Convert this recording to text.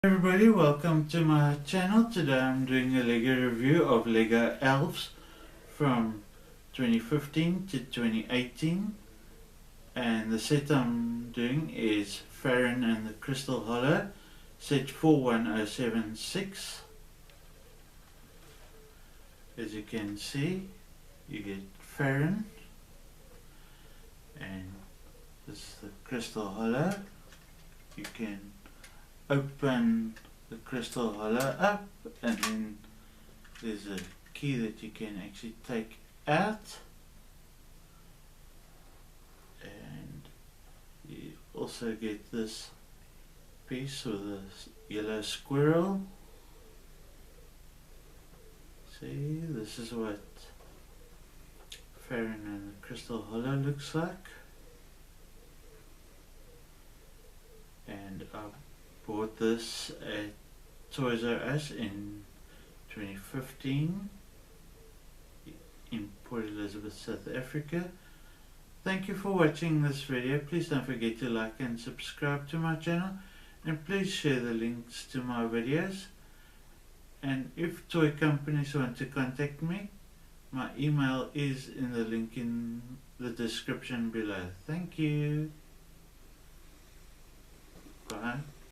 Everybody, welcome to my channel. Today I'm doing a Lego review of Lego Elves from 2015 to 2018, and the set I'm doing is Farren and the Crystal Hollow, set 41076. As you can see, you get Farren, and this is the Crystal Hollow. You can open the crystal hollow up, and then there's a key that you can actually take out, and you also get this piece with a yellow squirrel. See, this is what Farren and the Crystal Hollow looks like, and bought this at Toys R Us in 2015 in Port Elizabeth, South Africa. Thank you for watching this video. Please don't forget to like and subscribe to my channel, and please share the links to my videos. And if toy companies want to contact me, my email is in the link in the description below. Thank you. Bye.